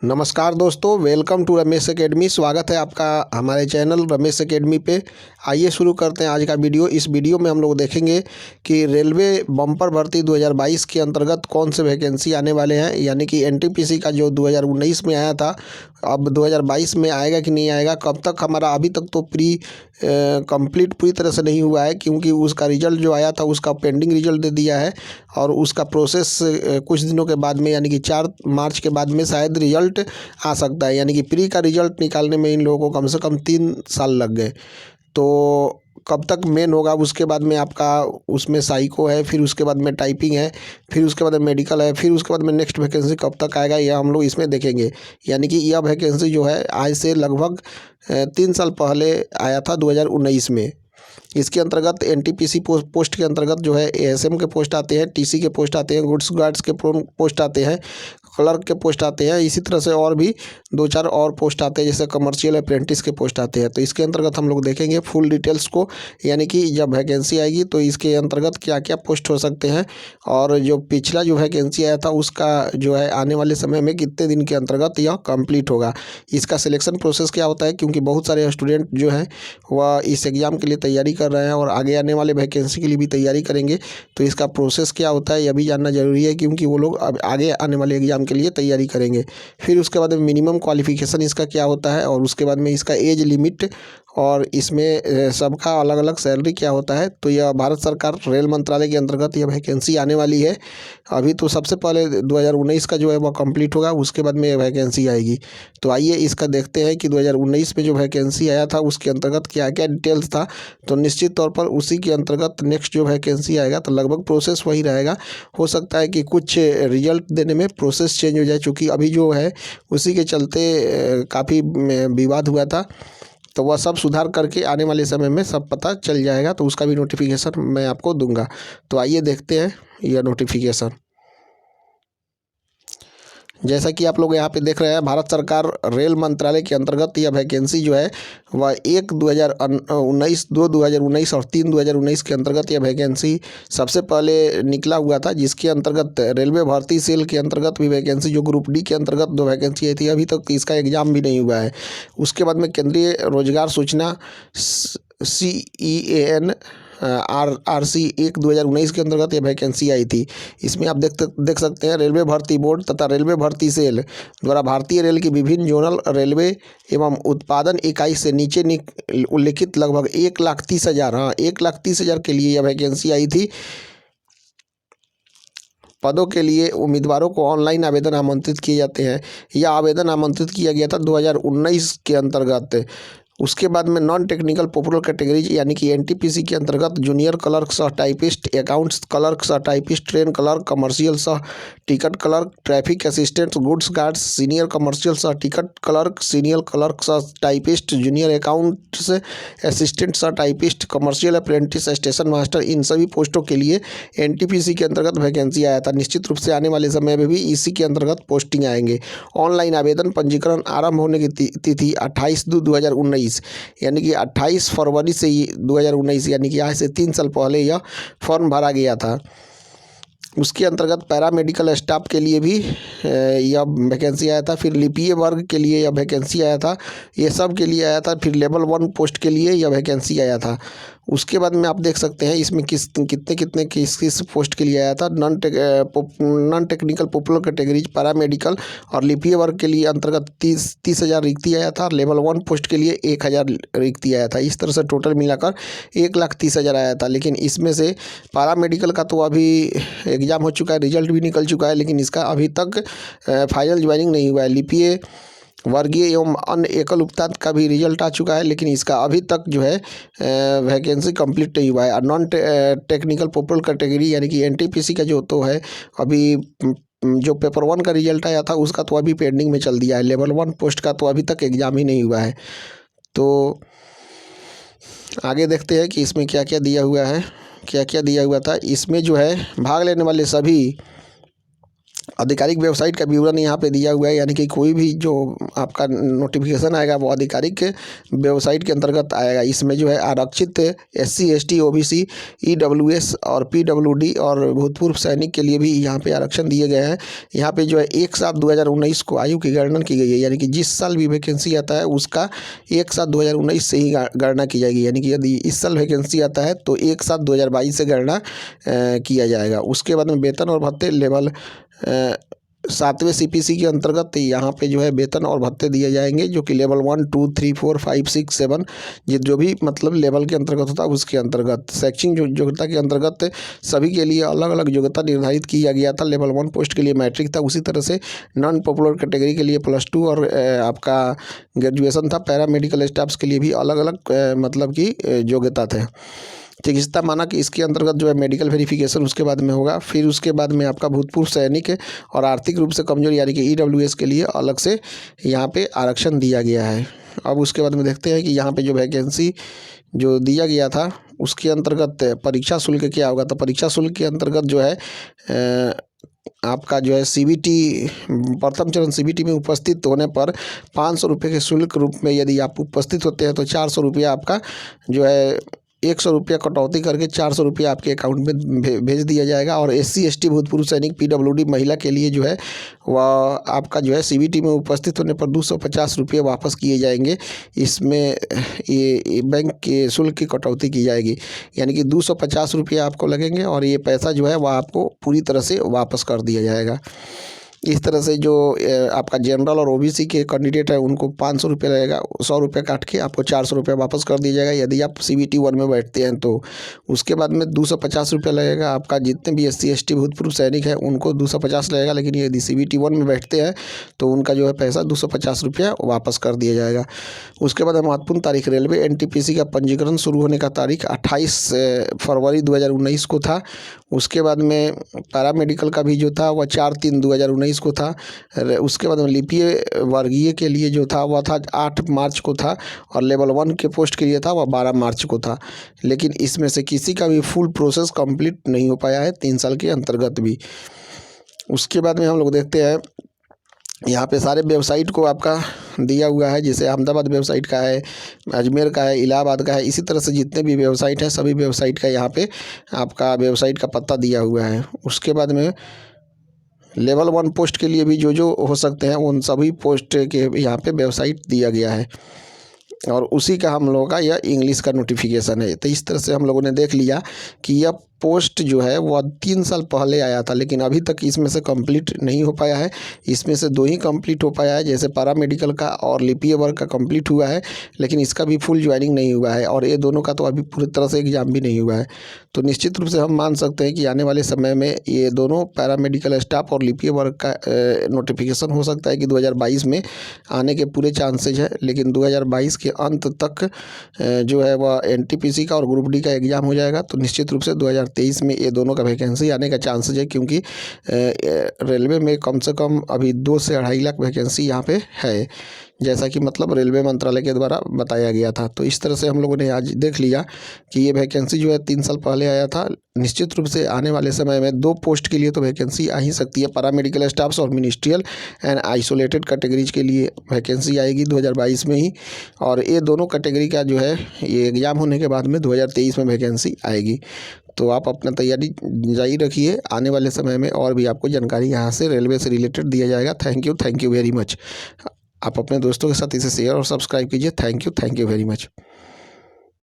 नमस्कार दोस्तों, welcome to Ramesh academy. स्वागत है आपका हमारे चैनल रमेश एकेडमी पे। आइए शुरू करते हैं आज का वीडियो। इस वीडियो में हम लोग देखेंगे कि रेलवे बम्पर भर्ती 2022 के अंतर्गत कौन से वैकेंसी आने वाले हैं, यानी कि एनटीपीसी का जो 2019 में आया था, अब 2022 में आएगा कि नहीं आएगा, कब तक हमारा। अभी तक तो कंप्लीट पूरी तरह से नहीं हुआ है, क्योंकि उसका रिजल्ट जो आया था उसका पेंडिंग रिजल्ट दे दिया है और उसका प्रोसेस कुछ दिनों के बाद में, यानी कि 4 मार्च के बाद में शायद रिजल्ट आ सकता है। यानी कि प्री का रिजल्ट निकालने में इन लोगों को कम से कम 3 साल लग गए। तो कब तक मेन होगा, उसके बाद में आपका उसमें साइको है, फिर उसके बाद में टाइपिंग है, फिर उसके बाद में मेडिकल है, फिर उसके बाद में नेक्स्ट वैकेंसी कब तक आएगा, यह हम लोग इसमें देखेंगे। यानी कि यह वैकेंसी जो है आज से लगभग 3 साल पहले आया था 2019 में। इसके अंतर्गत एनटीपीसी पोस्ट के अंतर्गत जो है एएसएम के पोस्ट आते हैं, टीसी के पोस्ट आते हैं, गुड्स गार्ड्स के पोस्ट आते हैं, क्लर्क के पोस्ट आते हैं, इसी तरह से और भी 2-4 और पोस्ट आते हैं, जैसे कमर्शियल अप्रेंटिस के पोस्ट आते हैं। तो इसके अंतर्गत हम लोग देखेंगे फुल डिटेल्स को, यानी कि जब वैकेंसी आएगी तो इसके अंतर्गत क्या क्या पोस्ट हो सकते हैं और जो पिछला जो वैकेंसी आया था उसका जो है आने वाले समय में कितने दिन के अंतर्गत यह कंप्लीट होगा। इसका सिलेक्शन प्रोसेस क्या होता है, क्योंकि बहुत सारे स्टूडेंट जो हैं वह इस एग्ज़ाम के लिए तैयारी कर रहे हैं और आगे आने वाले वैकेंसी के लिए भी तैयारी करेंगे। तो इसका प्रोसेस क्या होता है यह भी जानना ज़रूरी है, क्योंकि वो लोग अब आगे आने वाले एग्ज़ाम के लिए तैयारी करेंगे। फिर उसके बाद में मिनिमम क्वालिफ़िकेशन इसका क्या होता है और उसके बाद में इसका एज लिमिट और इसमें सबका अलग अलग सैलरी क्या होता है। तो यह भारत सरकार रेल मंत्रालय के अंतर्गत यह वैकेंसी आने वाली है। अभी तो सबसे पहले 2019 का जो है वह कंप्लीट होगा, उसके बाद में वैकेंसी आएगी। तो आइए इसका देखते हैं कि 2019 में जो वैकेंसी आया था उसके अंतर्गत क्या क्या डिटेल्स था। तो निश्चित तौर पर उसी के अंतर्गत नेक्स्ट जो वैकेंसी आएगा तो लगभग प्रोसेस वही रहेगा। हो सकता है कि कुछ रिजल्ट देने में प्रोसेस चेंज हो जाए, चूँकि अभी जो है उसी के चलते काफ़ी विवाद हुआ था। तो वह सब सुधार करके आने वाले समय में सब पता चल जाएगा, तो उसका भी नोटिफिकेशन मैं आपको दूंगा। तो आइए देखते हैं यह नोटिफिकेशन। जैसा कि आप लोग यहाँ पे देख रहे हैं, भारत सरकार रेल मंत्रालय के अंतर्गत यह वैकेंसी जो है वह 1/2019, 2/2019 और 3/2019 के अंतर्गत यह वैकेंसी सबसे पहले निकला हुआ था, जिसके अंतर्गत रेलवे भर्ती सेल के अंतर्गत भी वैकेंसी, जो ग्रुप डी के अंतर्गत 2 वैकेंसी आई थी, अभी तक इसका एग्ज़ाम भी नहीं हुआ है। उसके बाद में केंद्रीय रोजगार सूचना CEAN RC 1/2019 के अंतर्गत ये वैकेंसी आई थी। इसमें आप देख सकते हैं रेलवे भर्ती बोर्ड तथा रेलवे भर्ती सेल द्वारा भारतीय रेल की विभिन्न जोनल रेलवे एवं उत्पादन इकाई से नीचे उल्लिखित लगभग 1,30,000 1,30,000 के लिए यह वैकेंसी आई थी। पदों के लिए उम्मीदवारों को ऑनलाइन आवेदन आमंत्रित किए जाते हैं। यह आवेदन आमंत्रित किया गया था 2019 के अंतर्गत। उसके बाद में नॉन टेक्निकल पॉपुलर कैटेगरीज, यानी कि एनटीपीसी के अंतर्गत जूनियर क्लर्क सह टाइपिस्ट, अकाउंट्स क्लर्क सह टाइपिस्ट, ट्रेन क्लर्क, कमर्शियल सह ticket clerk, traffic assistant, goods guards, senior commercial सह टिकट क्लर्क, सीनियर क्लर्क सह टाइपिस्ट, जूनियर अकाउंट्स असिस्टेंट सह typist, commercial apprentice, station master, इन सभी पोस्टों के लिए एनटीपीसी के अंतर्गत वैकेंसी आया था। निश्चित रूप से आने वाले समय में भी इसी के अंतर्गत पोस्टिंग आएंगे। ऑनलाइन आवेदन पंजीकरण आरंभ होने की तिथि 28/2/2019, यानी कि 28 फरवरी से 2019, यानी कि आज से 3 साल पहले यह फॉर्म भरा गया था। उसके अंतर्गत पैरामेडिकल स्टाफ के लिए भी यह वैकेंसी आया था। फिर लिपिय वर्ग के लिए यह वैकेंसी आया था, ये सब के लिए आया था। फिर लेवल 1 पोस्ट के लिए यह वैकेंसी आया था। उसके बाद में आप देख सकते हैं इसमें किस पोस्ट के लिए आया था। Non technical popular categories, paramedical और लिपिय वर्ग के लिए अंतर्गत 30,000 रिक्ति आया था। लेवल 1 पोस्ट के लिए 1,000 रिक्ति आया था। इस तरह से टोटल मिलाकर 1,30,000 आया था। लेकिन इसमें से पैरामेडिकल का तो अभी एग्ज़ाम हो चुका है, रिजल्ट भी निकल चुका है, लेकिन इसका अभी तक फाइनल ज्वाइनिंग नहीं हुआ है। लिपिय वर्गीय एवं अन्य एकल उपतांत का भी रिजल्ट आ चुका है, लेकिन इसका अभी तक जो है वैकेंसी कंप्लीट नहीं हुआ है। और नॉन टेक्निकल पॉपुलर कैटेगरी, यानी कि एनटीपीसी का जो तो है अभी जो पेपर 1 का रिजल्ट आया था उसका तो अभी पेंडिंग में चल दिया है। लेवल 1 पोस्ट का तो अभी तक एग्ज़ाम ही नहीं हुआ है। तो आगे देखते हैं कि इसमें क्या क्या दिया हुआ है, क्या क्या दिया हुआ था। इसमें जो है भाग लेने वाले सभी आधिकारिक वेबसाइट का विवरण यहाँ पे दिया हुआ है, यानी कि कोई भी जो आपका नोटिफिकेशन आएगा वो आधिकारिक वेबसाइट के अंतर्गत आएगा। इसमें जो है आरक्षित SC ST OBC EWS और PWD और भूतपूर्व सैनिक के लिए भी यहाँ पे आरक्षण दिए गए हैं। यहाँ पे जो है 1/7/2019 को आयु की गणना की गई है, यानी कि जिस साल भी वैकेंसी आता है उसका 1/7/2019 से ही गणना की जाएगी। यानी कि यदि इस साल वैकेंसी आता है तो 1/7/2022 से गणना किया जाएगा। उसके बाद में वेतन और भत्ते लेवल 7वें CPC के अंतर्गत यहाँ पे जो है वेतन और भत्ते दिए जाएंगे, जो कि लेवल 1 2 3 4 5 6 7 ये जो भी मतलब लेवल के अंतर्गत होता है उसके अंतर्गत शैक्षिक योग्यता के अंतर्गत सभी के लिए अलग अलग योग्यता निर्धारित किया गया था। लेवल 1 पोस्ट के लिए मैट्रिक था, उसी तरह से नॉन पॉपुलर कैटेगरी के लिए +2 और आपका ग्रेजुएशन था। पैरामेडिकल स्टाफ्स के लिए भी अलग अलग मतलब की योग्यता थे। चिकित्सा मानक इसके अंतर्गत जो है मेडिकल वेरिफिकेशन उसके बाद में होगा। फिर उसके बाद में आपका भूतपूर्व सैनिक और आर्थिक रूप से कमजोर यानी कि EWS के लिए अलग से यहाँ पे आरक्षण दिया गया है। अब उसके बाद में देखते हैं कि यहाँ पे जो वैकेंसी जो दिया गया था उसके अंतर्गत परीक्षा शुल्क क्या होगा। तो परीक्षा शुल्क के अंतर्गत जो है आपका जो है CBT प्रथम चरण CBT में उपस्थित होने पर 500 रुपये के शुल्क रूप में यदि आप उपस्थित होते हैं तो 400 रुपया आपका जो है 100 रुपया कटौती करके 400 रुपया आपके अकाउंट में भेज दिया जाएगा। और SC ST भूतपूर्व सैनिक PWD महिला के लिए जो है वह आपका जो है CBT में उपस्थित होने पर 250 रुपये वापस किए जाएंगे। इसमें ये बैंक के शुल्क की कटौती की जाएगी, यानी कि 250 रुपये आपको लगेंगे और ये पैसा जो है वह आपको पूरी तरह से वापस कर दिया जाएगा। इस तरह से जो आपका जनरल और OBC के कैंडिडेट है उनको 500 रुपये लगेगा, 100 रुपये काट के आपको 400 रुपये वापस कर दिया जाएगा यदि आप CBT 1 में बैठते हैं तो। उसके बाद में 250 रुपये लगेगा आपका, जितने भी SC ST भूतपूर्व सैनिक है उनको 250 लगेगा, लेकिन यदि CBT 1 में बैठते हैं तो उनका जो है पैसा 250 रुपया वापस कर दिया जाएगा। उसके बाद महत्वपूर्ण तारीख, रेलवे NTPC का पंजीकरण शुरू होने का तारीख 28 फरवरी 2019 को था। उसके बाद में पैरामेडिकल का भी जो था वह 4/3/2019 को था। उसके बाद में लिपिय वर्गीय के लिए जो था वह था 8 मार्च को था और लेवल 1 के पोस्ट के लिए था वह 12 मार्च को था। लेकिन इसमें से किसी का भी फुल प्रोसेस कंप्लीट नहीं हो पाया है 3 साल के अंतर्गत भी। उसके बाद में हम लोग देखते हैं यहाँ पे सारे वेबसाइट को आपका दिया हुआ है, जैसे अहमदाबाद वेबसाइट का है, अजमेर का है, इलाहाबाद का है। इसी तरह से जितने भी वेबसाइट हैं सभी वेबसाइट का यहाँ पे आपका वेबसाइट का पता दिया हुआ है। उसके बाद में लेवल 1 पोस्ट के लिए भी जो हो सकते हैं उन सभी पोस्ट के यहाँ पे वेबसाइट दिया गया है और उसी का हम लोगों का यह इंग्लिश का नोटिफिकेशन है। तो इस तरह से हम लोगों ने देख लिया कि यह पोस्ट जो है वह 3 साल पहले आया था, लेकिन अभी तक इसमें से कंप्लीट नहीं हो पाया है। इसमें से 2 ही कंप्लीट हो पाया है, जैसे पैरामेडिकल का और लिपिय वर्ग का कंप्लीट हुआ है, लेकिन इसका भी फुल ज्वाइनिंग नहीं हुआ है और ये दोनों का तो अभी पूरी तरह से एग्जाम भी नहीं हुआ है। तो निश्चित रूप से हम मान सकते हैं कि आने वाले समय में ये दोनों पैरामेडिकल स्टाफ और लिपिय वर्ग का नोटिफिकेशन हो सकता है कि 2022 में आने के पूरे चांसेज है, लेकिन 2022 के अंत तक जो है वह NTPC का और ग्रुप D का एग्ज़ाम हो जाएगा। तो निश्चित रूप से 2023 में ये दोनों का वैकेंसी आने का चांसेज है, क्योंकि रेलवे में कम से कम अभी 2 से 2.5 लाख वैकेंसी यहाँ पे है, जैसा कि मतलब रेलवे मंत्रालय के द्वारा बताया गया था। तो इस तरह से हम लोगों ने आज देख लिया कि ये वैकेंसी जो है 3 साल पहले आया था। निश्चित रूप से आने वाले समय में 2 पोस्ट के लिए तो वैकेंसी आ ही सकती है, पैरामेडिकल स्टाफ्स और मिनिस्ट्रियल एंड आइसोलेटेड कैटेगरीज के लिए वैकेंसी आएगी 2022 में ही, और ये दोनों कैटेगरी का जो है ये एग्ज़ाम होने के बाद में 2023 में वैकेंसी आएगी। तो आप अपना तैयारी जारी रखिए, आने वाले समय में और भी आपको जानकारी यहाँ से रेलवे से रिलेटेड दिया जाएगा। Thank you very much. आप अपने दोस्तों के साथ इसे शेयर और सब्सक्राइब कीजिए। Thank you very much.